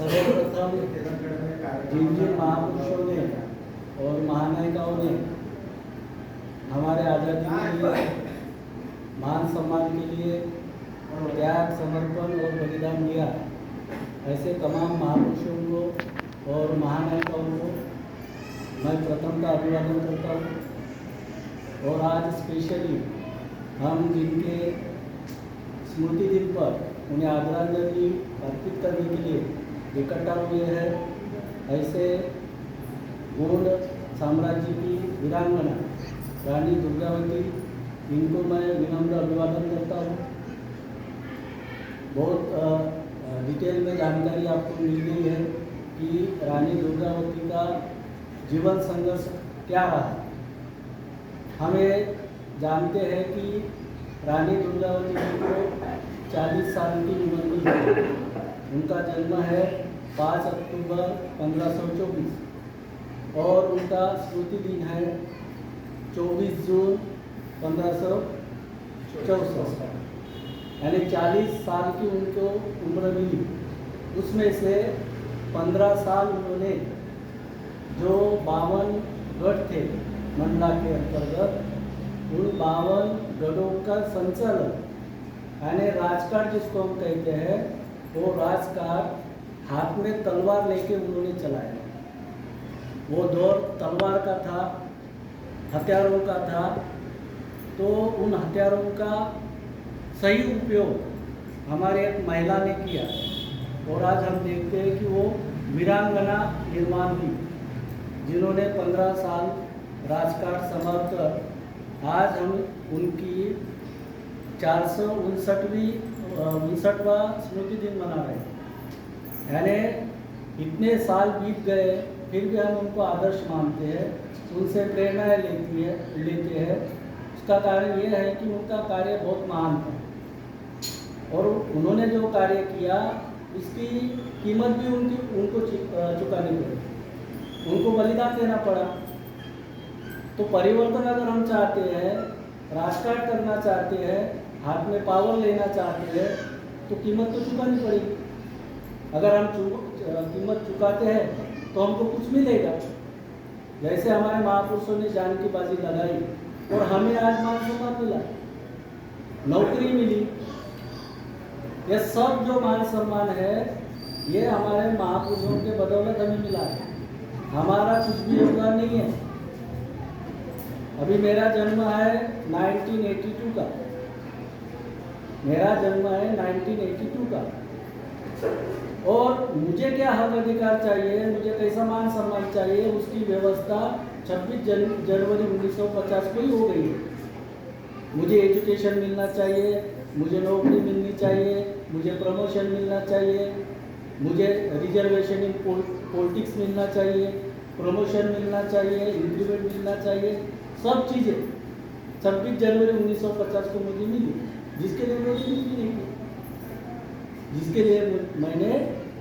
सर्वप्रथम जिन जिन महापुरुषों ने और महानायिकाओं ने हमारे आज़ादी के लिए, मान सम्मान के लिए त्याग, समर्पण और बलिदान दिया, ऐसे तमाम महापुरुषों को और महानायिकाओं को मैं प्रथम का अभिवादन करता हूँ। और आज स्पेशली हम जिनके स्मृति दिन पर उन्हें आदरांजलि अर्पित करने के लिए इकट्ठा हुए हैं, ऐसे गोंड साम्राज्य की वीरांगना रानी दुर्गावती, इनको मैं विनम्र अभिवादन करता हूँ। बहुत डिटेल में जानकारी आपको मिल गई है कि रानी दुर्गावती का जीवन संघर्ष क्या रहा। हमें जानते हैं कि रानी दुर्गावती जी को 40 साल की उम्र में है। उनका जन्म है 5 अक्टूबर 1524 और उनका स्मृति दिन है 24 जून 1564, यानी 40 साल की उनको उम्र मिली। उसमें से 15 साल उन्होंने जो 52 गढ़ थे मंडला के अंतर्गत, उन 52 गढ़ों का संचालन, यानी राजकाट जिसको हम कहते हैं, वो राजकाट हाथ में तलवार लेके उन्होंने चलाया। वो दौर तलवार का था, हथियारों का था। तो उन हथियारों का सही उपयोग हमारे एक महिला ने किया और आज हम देखते हैं कि वो वीरांगना निर्माण हुई, जिन्होंने 15 साल राजकाट संभाल कर आज हम उनकी 459वां स्मृति दिन मना रहे हैं। यानी इतने साल बीत गए फिर भी हम उनको आदर्श मानते हैं, उनसे प्रेरणाएँ लेते हैं। उसका कारण ये है कि उनका कार्य बहुत महान था और उन्होंने जो कार्य किया इसकी कीमत भी उनको चुकानी पड़ी, उनको बलिदान देना पड़ा। तो परिवर्तन अगर हम चाहते हैं, राजकाट करना चाहते हैं, हाथ में पावर लेना चाहते हैं, तो कीमत तो चुकानी पड़ेगी। अगर हम कीमत चुकाते हैं तो हमको कुछ मिलेगा। जैसे हमारे महापुरुषों ने जान की बाजी लगाई और हमें आज मान सम्मान मिला, नौकरी मिली। ये सब जो मान सम्मान है ये हमारे महापुरुषों के बदौलत हमें मिला है, हमारा कुछ भी योगदान नहीं है। अभी मेरा जन्म है 1982 का, मेरा जन्म है 1982 का, और मुझे क्या हक अधिकार चाहिए, मुझे कैसा मान सम्मान चाहिए, उसकी व्यवस्था 26 जनवरी 1950 को ही हो गई है। मुझे एजुकेशन मिलना चाहिए, मुझे नौकरी मिलनी चाहिए, मुझे प्रमोशन मिलना चाहिए, मुझे रिजर्वेशन इन पॉलिटिक्स मिलना चाहिए, प्रमोशन मिलना चाहिए, इंक्रीमेंट मिलना चाहिए। सब चीज़ें 26 जनवरी 1950 को मुझे मिली, जिसके लिए मैंने कुछ भी नहीं किया, जिसके लिए मैंने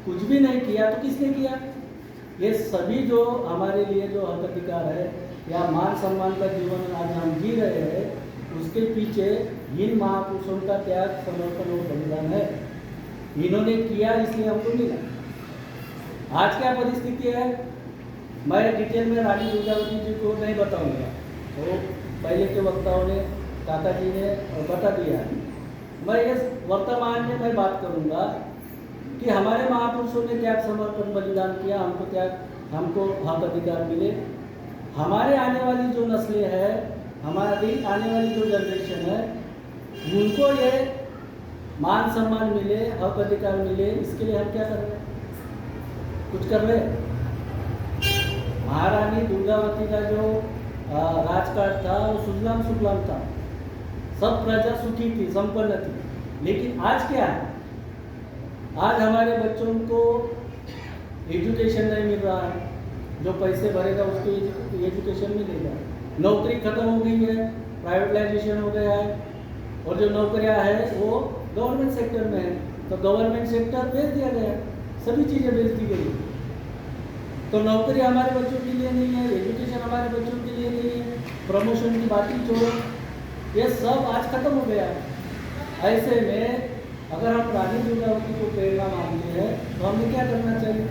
कुछ भी नहीं किया। तो किसने किया? ये सभी जो हमारे लिए जो हक अधिकार है या मान सम्मान का जीवन आज हम जी रहे हैं, उसके पीछे इन महापुरुषों का त्याग, समर्पण और बलिदान है। इन्होंने किया इसलिए हमको मिला। आज क्या परिस्थिति है मैं डिटेल में रानी दुर्गावती जी को नहीं बताऊंगा, तो पहले के वक्ताओं ने, काका जी ने बता दिया है। मैं इस वर्तमान में मैं बात करूंगा कि हमारे महापुरुषों ने त्याग, समर्पण, बलिदान किया, हमको हक अधिकार मिले। हमारे आने वाली जो नस्लें हैं, हमारी आने वाली जो जनरेशन है, उनको ये मान सम्मान मिले, हक अधिकार मिले, इसके लिए हम क्या कर रहे हैं? कुछ कर रहे हैं? महारानी दुर्गावती का जो राजकाट था वो सुजलाम सुफलाम था, सब प्रजा सुखी थी, संपन्न थी। लेकिन आज क्या है? आज हमारे बच्चों को एजुकेशन नहीं मिल रहा है, जो पैसे भरेगा उसको एजुकेशन मिलेगा। नौकरी खत्म हो गई है, प्राइवेटाइजेशन हो गया है, और जो नौकरियां हैं वो गवर्नमेंट सेक्टर में है, तो गवर्नमेंट सेक्टर बेच दिया गया, सभी चीज़ें बेच दी गई। तो नौकरी हमारे बच्चों के लिए नहीं है, एजुकेशन हमारे बच्चों के लिए नहीं है, प्रमोशन की बात ही छोड़ो, ये सब आज खत्म हो गया है। ऐसे में अगर हम रानी दुर्गावती को प्रेरणा मानते हैं तो हमें क्या करना चाहिए?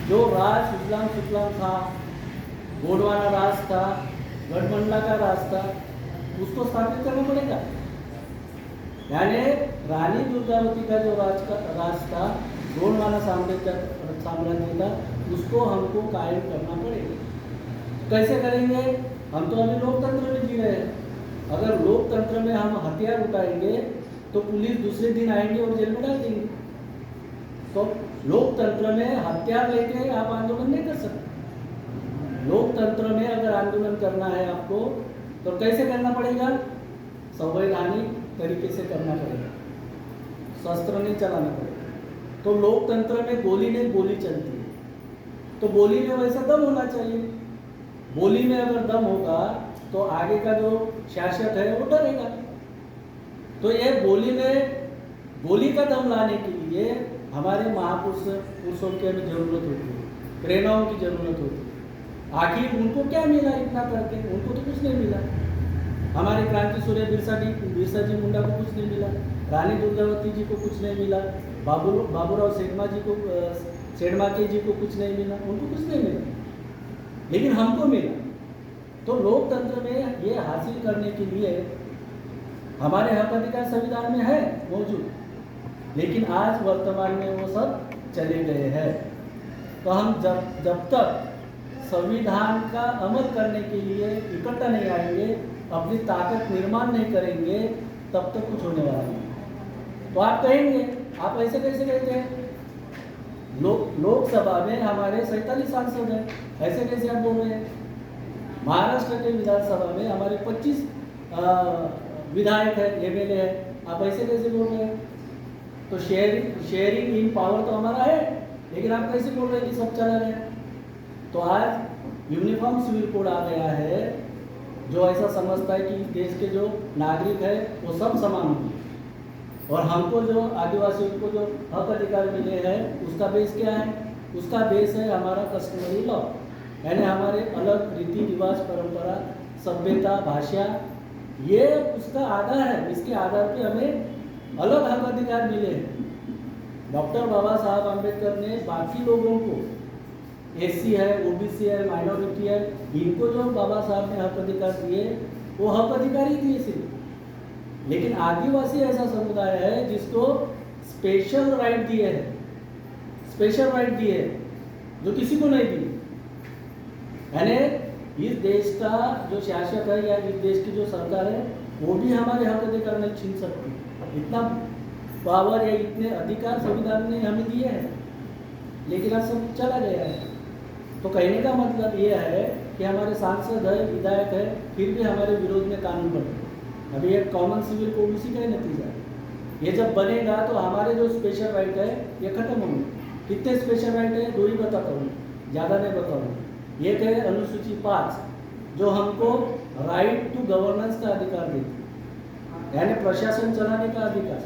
जो राज सुजलाम था, गोंडवाना राज था, गठबंधन का राज था, उसको स्थापित करना पड़ेगा। यानी रानी दुर्गावती का जो राज था, गोंडवाना साम्राज्य था, उसको हमको कायम करना पड़ेगा। कैसे करेंगे? हम तो अभी लोकतंत्र में जी रहे हैं। अगर लोकतंत्र में हम हथियार उठाएंगे तो पुलिस दूसरे दिन आएंगे और जेल में डाल देंगे। तो लोकतंत्र में हथियार लेके आप आंदोलन नहीं कर सकते। लोकतंत्र में अगर आंदोलन करना है आपको तो कैसे करना पड़ेगा? संवैधानिक तरीके से करना पड़ेगा, शस्त्र नहीं चलाना पड़ेगा। तो लोकतंत्र में गोली नहीं गोली चलती है, तो बोली में वैसा दम होना चाहिए। बोली में अगर दम होगा तो आगे का जो शासक है वो डरेगा। तो ये बोली का दम लाने के लिए हमारे महापुरुषों की हमें जरूरत होती है, प्रेरणाओं की जरूरत होती है। आखिर उनको क्या मिला इतना करके? उनको तो कुछ नहीं मिला। हमारे क्रांति सूर्य बिरसा जी मुंडा को कुछ नहीं मिला, रानी दुर्गावती जी को कुछ नहीं मिला, बाबूराव सेठमाके जी को कुछ नहीं मिला, उनको कुछ नहीं मिला, लेकिन हमको मिला। तो लोकतंत्र में ये हासिल करने के लिए हमारे हक अधिकार संविधान में है मौजूद, लेकिन आज वर्तमान में वो सब चले गए हैं। तो हम जब तक संविधान का अमल करने के लिए इकट्ठा नहीं आएंगे, अपनी ताकत निर्माण नहीं करेंगे, तब तक कुछ होने वाला नहीं। तो आप कहेंगे, आप ऐसे कैसे कहते हैं? लोकसभा में हमारे 47 सांसद हैं, ऐसे कैसे आप बोल रहे हैं? महाराष्ट्र के विधानसभा में हमारे 25 विधायक है, एमएलए है, आप ऐसे कैसे बोल रहे हैं? तो शेयरिंग इन पावर तो हमारा है, लेकिन आप कैसे बोल रहे हैं कि सब चला रहे हैं? तो आज यूनिफॉर्म सिविल कोड आ गया है, जो ऐसा समझता है कि देश के जो नागरिक है वो सब समान होंगे, और हमको जो आदिवासियों को जो हक अधिकार मिले हैं उसका बेस क्या है? उसका बेस है हमारा कस्टमरी लॉ, यानी हमारे अलग रीति रिवाज, परंपरा, सभ्यता, भाषा, ये उसका आधार है। इसके आधार पे हमें अलग हक अधिकार मिले हैं। डॉक्टर बाबा साहब आम्बेडकर ने बाकी लोगों को, एससी है, ओबीसी है, माइनॉरिटी है, इनको जो बाबा साहब ने हक अधिकार दिए वो हक अधिकार ही दिए सिर्फ। लेकिन आदिवासी ऐसा समुदाय है जिसको स्पेशल राइट दिए हैं, स्पेशल राइट दिए हैं जो किसी को नहीं दिए। यानी इस देश का जो शासक है या इस देश की जो सरकार है वो भी हमारे हक अधिकार नहीं छीन सकती। इतना पावर या इतने अधिकार संविधान ने हमें दिए हैं, लेकिन आज सब चला गया है। तो कहने का मतलब ये है कि हमारे सांसद है, विधायक है, फिर भी हमारे विरोध में कानून बने। अभी एक कॉमन सिविल कोड उसी का ही नतीजा है। ये जब बनेगा तो हमारे जो स्पेशल राइट है ये खत्म होंगे। कितने स्पेशल राइट है? 2 ही बताता हूँ, ज़्यादा नहीं बताऊँगा। एक है अनुसूची 5 जो हमको राइट टू गवर्नेंस का अधिकार देती है, यानी प्रशासन चलाने का अधिकार।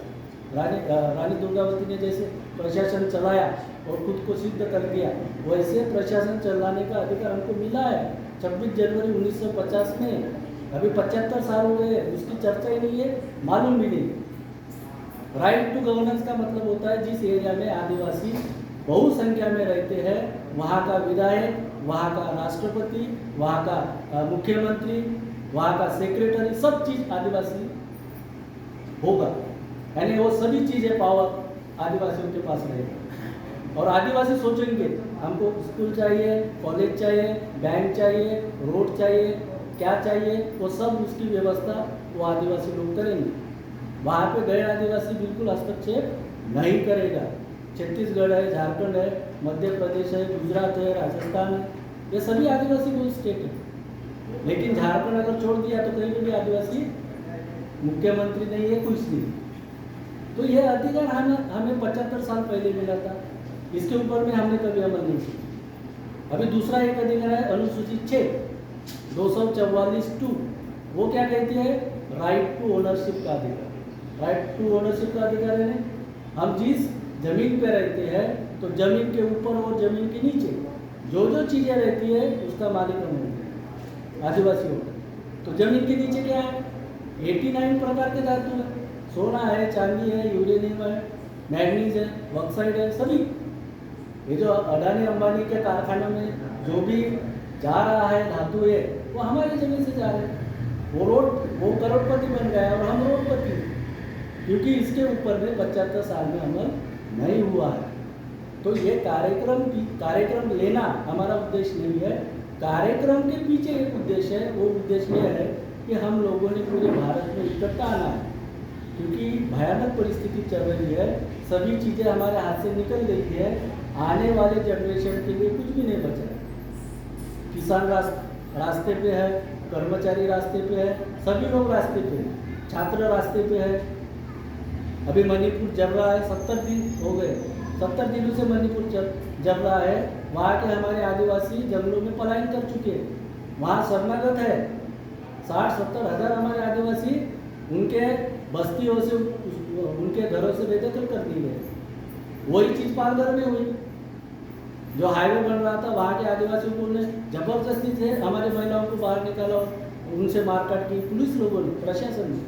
रानी दुर्गावती ने जैसे प्रशासन चलाया और खुद को सिद्ध कर दिया, वैसे प्रशासन चलाने का अधिकार हमको मिला है 26 जनवरी 1950 में। अभी 75 साल हो गए, उसकी चर्चा ही नहीं है, मालूम भी नहीं। राइट टू गवर्नेंस का मतलब होता है जिस एरिया में आदिवासी बहु संख्या में रहते हैं वहाँ का विधायक, वहाँ का राष्ट्रपति, वहाँ का मुख्यमंत्री, वहाँ का सेक्रेटरी, सब चीज़ आदिवासी होगा। यानी वो सभी चीज़ें पावर आदिवासियों के पास रहेगा। और आदिवासी सोचेंगे हमको स्कूल चाहिए, कॉलेज चाहिए, बैंक चाहिए, रोड चाहिए, क्या चाहिए, वो सब उसकी व्यवस्था वो आदिवासी लोग करेंगे। वहाँ पे गैर आदिवासी बिल्कुल हस्तक्षेप नहीं करेगा। छत्तीसगढ़ है, झारखंड है, मध्य प्रदेश है, गुजरात है, राजस्थान है, ये सभी आदिवासी मूल स्टेट है। लेकिन झारखंड अगर छोड़ दिया तो कहीं भी आदिवासी मुख्यमंत्री नहीं है, कुछ नहीं। तो ये अधिकार हमें 75 साल पहले मिला था, इसके ऊपर में हमने कभी अमल नहीं किया। अभी दूसरा एक अधिकार है अनुसूची 6 244(2), वो क्या कहती है? राइट टू ओनरशिप का अधिकार। राइट टू ओनरशिप का अधिकार है हम जिस जमीन पे रहते हैं तो जमीन के ऊपर और जमीन के नीचे जो जो चीज़ें रहती है उसका मालिक हम होते हैं, आदिवासी होते हैं। तो जमीन के नीचे क्या है? 89 प्रकार के धातु है, सोना है, चांदी है, यूरेनियम है, मैग्नीज है, बॉक्साइट है, सभी ये जो अडानी अंबानी के कारखानों में जो भी जा रहा है धातु है वो हमारी जमीन से जा रहे हैं। वो करोड़पति बन गया और हम रोडपति, क्योंकि इसके ऊपर में 75 साल में अमल नहीं हुआ है। तो ये कार्यक्रम लेना हमारा उद्देश्य नहीं है। कार्यक्रम के पीछे एक उद्देश्य है, वो उद्देश्य यह है कि हम लोगों ने पूरे भारत में इकट्ठा आना है, क्योंकि भयानक परिस्थिति चल रही है, सभी चीज़ें हमारे हाथ से निकल गई है, आने वाले जनरेशन के लिए कुछ भी नहीं बचा है। किसान रास्ते पे है, कर्मचारी रास्ते पे है, सभी लोग रास्ते पे हैं, छात्र रास्ते पे है। अभी मणिपुर जल रहा है, 70 दिन हो गए, 70 दिनों से मणिपुर जल रहा है। वहाँ के हमारे आदिवासी जंगलों में पलायन कर चुके हैं, वहाँ शरणागत है। 60-70 हज़ार हमारे आदिवासी उनके बस्तियों से, उनके घरों से बेदखल कर दिए गए। वही चीज़ पालघर में हुई, जो हाईवे बन रहा था वहाँ के आदिवासियों को ने जबरदस्ती से हमारे महिलाओं को बाहर निकाला, उनसे मारकाट की पुलिस लोगों ने, प्रशासन ने।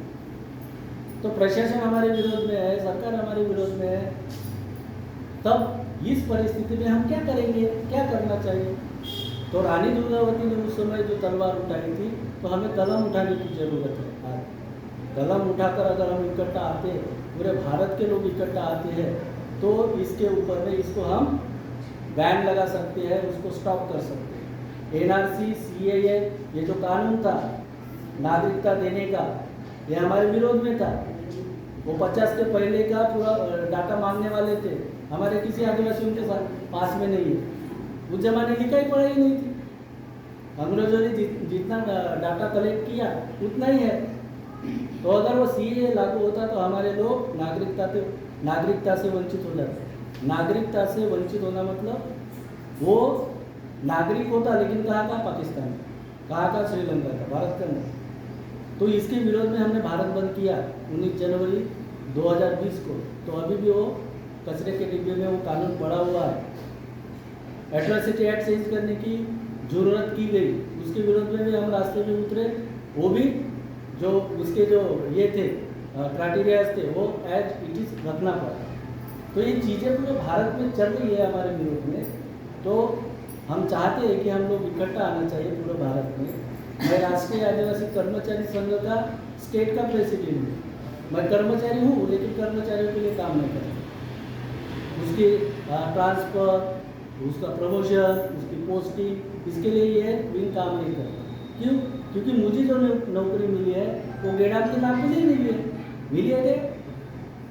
तो प्रशासन हमारे विरोध में है, सरकार हमारे विरोध में है। तब इस परिस्थिति में हम क्या करेंगे, क्या करना चाहिए? तो रानी दुर्गावती ने उस समय जो तलवार उठाई थी, तो हमें कलम उठाने की ज़रूरत है। आज कलम उठाकर अगर हम इकट्ठा आते, पूरे भारत के लोग इकट्ठा आते हैं, तो इसके ऊपर में इसको हम बैन लगा सकते हैं, उसको स्टॉप कर सकते हैं। NRC, CAA ये जो कानून था नागरिकता देने का, ये हमारे विरोध में था। वो 50 के पहले का पूरा डाटा मांगने वाले थे, हमारे किसी आदिवासियों के साथ पास में नहीं है। उस जमाने लिखाई पढ़ाई नहीं थी, अंग्रेजों ने जितना डाटा कलेक्ट किया उतना ही है। तो अगर वो CAA लागू होता तो हमारे लोग नागरिकता से वंचित हो जाते। नागरिकता से वंचित होना मतलब वो नागरिक होता, लेकिन कहाँ का? पाकिस्तान, कहाँ का? श्रीलंका का, भारत का नहीं। तो इसके विरोध में हमने भारत बंद किया 19 जनवरी 2020 को। तो अभी भी वो कचरे के डिब्बे में वो कानून पड़ा हुआ है। एट्रॉसिटी एक्ट चेंज करने की जरूरत की गई, उसके विरोध में भी हम रास्ते में उतरे। वो भी जो उसके जो ये थे क्राइटेरियाज थे, वो एज इट इज रखना पड़ा। तो ये चीज़ें पूरे भारत में चल रही है हमारे विरोध में। तो हम चाहते हैं कि हम लोग इकट्ठा आना चाहिए पूरे भारत में। मैं राष्ट्रीय आदिवासी कर्मचारी संघ का स्टेट का प्रेसिडेंट हूँ। मैं कर्मचारी हूँ, लेकिन कर्मचारियों के लिए काम नहीं करता। उसकी ट्रांसफ़र, उसका प्रमोशन, उसकी पोस्टिंग, इसके लिए ये विंग काम नहीं करता। क्यों? क्योंकि मुझे जो नौकरी मिली है वो गेडाम के नाम पे नहीं मिली है।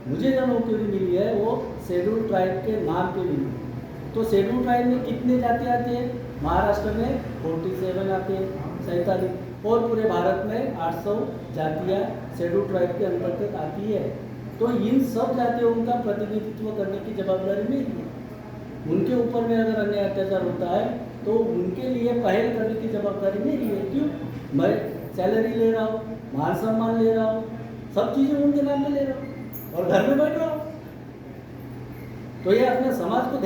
मुझे जो नौकरी मिली है वो शेड्यूल ट्राइब के नाम पे मिली है। तो शेड्यूल ट्राइब में कितने जाति आते हैं? महाराष्ट्र में 47 आते हैं, 47, और पूरे भारत में 800 जातियाँ शेड्यूल ट्राइब के अंतर्गत आती है। तो इन सब जातियों का प्रतिनिधित्व करने की जवाबदारी मेरी है। उनके ऊपर में अगर अन्य अत्याचार होता है तो उनके लिए पहल करने की जवाबदारी मेरी है। क्यों? मैं सैलरी ले रहा हूँ, मान सम्मान ले रहा हूँ, सब चीज़ें उनके नाम में ले रहा हूँ और घर में बैठ रहा हूँ। तो ये अपने समाज को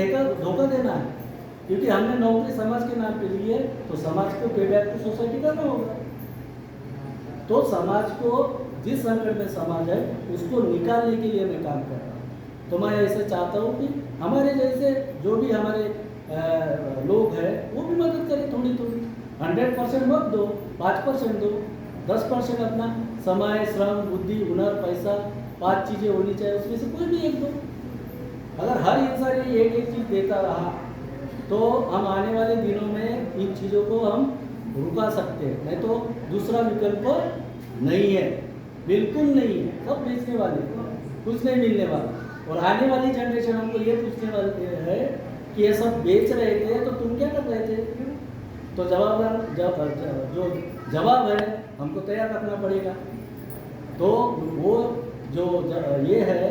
धोखा देना है, क्योंकि हमने नौकरी समाज के नाम पे ली है, तो समाज को पे बैक टू सोसाइटी करना होगा। तो समाज को, जिस संकट में समाज है उसको निकालने के लिए मैं काम कर रहा हूँ। तो मैं ऐसे चाहता हूँ कि हमारे जैसे जो भी हमारे लोग हैं वो भी मदद करें थोड़ी थोड़ी। 100% मत दो, 5% दो, 10% अपना समय, श्रम, बुद्धि, हुनर, पैसा, 5 चीज़ें होनी चाहिए, उसमें से कोई भी एक दो। अगर हर इंसान ये एक चीज़ देता रहा तो हम आने वाले दिनों में इन चीज़ों को हम रुका सकते हैं। नहीं तो दूसरा विकल्प नहीं है, बिल्कुल नहीं है। सब बेचने वाले, कुछ नहीं मिलने वाला। और आने वाली जनरेशन हमको ये पूछने वाले है कि ये सब बेच रहे थे तो तुम क्या कर रहे थे? तो जो जवाब है हमको तैयार रखना पड़ेगा। तो वो जो ये है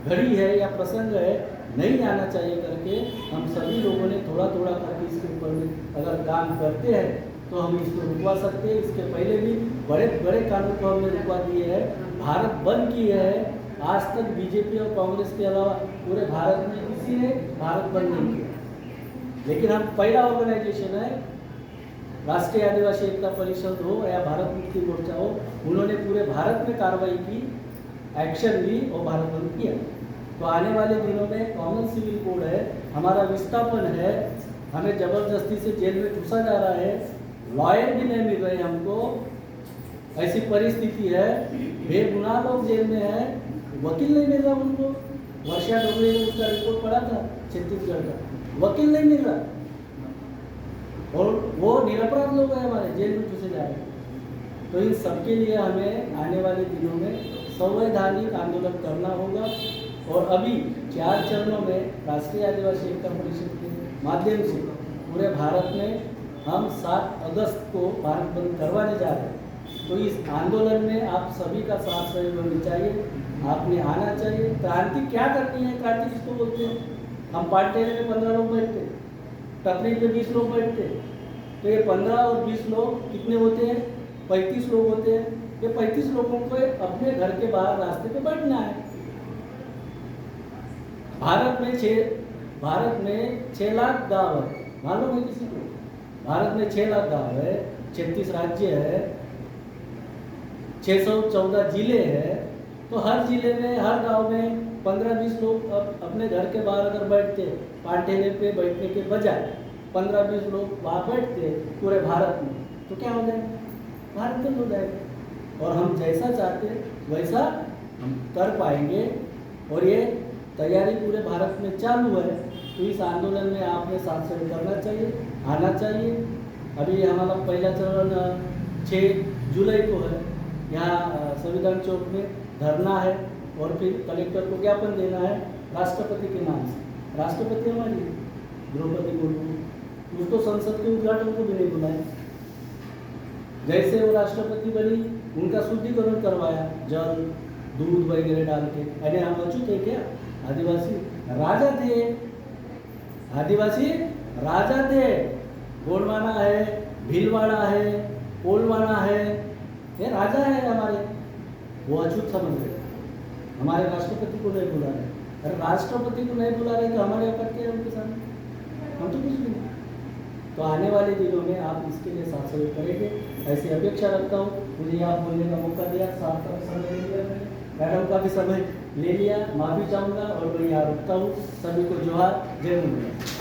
घड़ी है या प्रसंग है, नहीं आना चाहिए करके हम सभी लोगों ने थोड़ा थोड़ा करके इसके ऊपर में अगर काम करते हैं तो हम इसको रुकवा सकते हैं। इसके पहले भी बड़े बड़े कानून को हमने रुकवा दिए हैं, भारत बंद किए है। आज तक बीजेपी और कांग्रेस के अलावा पूरे भारत में किसी ने भारत बंद नहीं किया, लेकिन हम पहला ऑर्गेनाइजेशन है राष्ट्रीय आदिवासी एकता परिषद हो या भारत मुक्ति मोर्चा हो, उन्होंने पूरे भारत में कार्रवाई की, एक्शन ली और भारत बंद किया। तो आने वाले दिनों में कॉमन सिविल कोड है, हमारा विस्थापन है, हमें ज़बरदस्ती से जेल में घुसा जा रहा है, लॉयर भी नहीं मिल रहे हमको, ऐसी परिस्थिति है, बेगुनाह लोग जेल में है, वकील नहीं मिल रहा उनको। वर्षा डोगरे ने उसका रिपोर्ट पढ़ा था छत्तीसगढ़ का, वकील नहीं मिल रहा और वो निरपराध लोग हैं हमारे, जेल में घुसे जा रहे हैं। तो इन सबके लिए हमें आने वाले दिनों में संवैधानिक आंदोलन करना होगा और अभी 4 चरणों में राष्ट्रीय आदिवासी एकता परिषद के माध्यम से पूरे भारत में हम 7 अगस्त को भारत बंद करवाने जा रहे हैं। तो इस आंदोलन में आप सभी का साथ सहयोग होनी चाहिए, आपने आना चाहिए। क्रांति क्या करनी है, क्रांति किसको बोलते हैं? हम पार्टी में 15 लोग बैठते, टपरी पे 20 लोग बैठते, तो ये 15 और 20 लोग कितने होते हैं? 35 लोग होते हैं। ये 35 लोगों को अपने घर के बाहर रास्ते पे बैठना है। भारत में 6 लाख गांव है, मालूम है किसी को? भारत में 6 लाख गांव है, 36 राज्य है, 614 जिले हैं। तो हर जिले में, हर गांव में 15-20 लोग अपने घर के बाहर अगर बैठते, पाठेले पे बैठने के बजाय 15-20 लोग वहाँ बैठते पूरे भारत में, तो क्या हो जाएगा? भारत बंद हो जाएगा। और हम जैसा चाहते वैसा हम कर पाएंगे और ये तैयारी पूरे भारत में चालू है। तो इस आंदोलन में आपने साथ सहयोग करना चाहिए, आना चाहिए। अभी हमारा पहला चरण 6 जुलाई को है, यहाँ संविधान चौक में धरना है और फिर कलेक्टर को ज्ञापन देना है राष्ट्रपति के नाम से। राष्ट्रपति हमारी द्रौपदी मुर्मू, उसको संसद के उद्घाटन को भी नहीं बुलाया। जैसे वो राष्ट्रपति बनी, उनका शुद्धिकरण करवाया, जल दूध वगैरह डाल के। अरे हम अछूत है क्या? आदिवासी राजा थे, आदिवासी राजा थे। गोंडवाना है, भीलवाड़ा है, कोलवाना है, ये राजा है हमारे। वो अछूत समझ रहे, हमारे राष्ट्रपति को नहीं बुला रहे। अरे राष्ट्रपति को नहीं बुला रहे तो हमारे आपत्ति है उनके सामने? हम तो कुछ नहीं। तो आने वाले दिनों में आप इसके लिए साथ सहयोग करेंगे, ऐसी अपेक्षा रखता हूँ। मुझे आप बोलने का मौका दिया, साथ समय ले लिया मैंने, मैडम का भी समय ले लिया, माफ़ी चाहूँगा और मैं यहाँ रुकता हूँ। सभी को जोहार, जय मुंडा।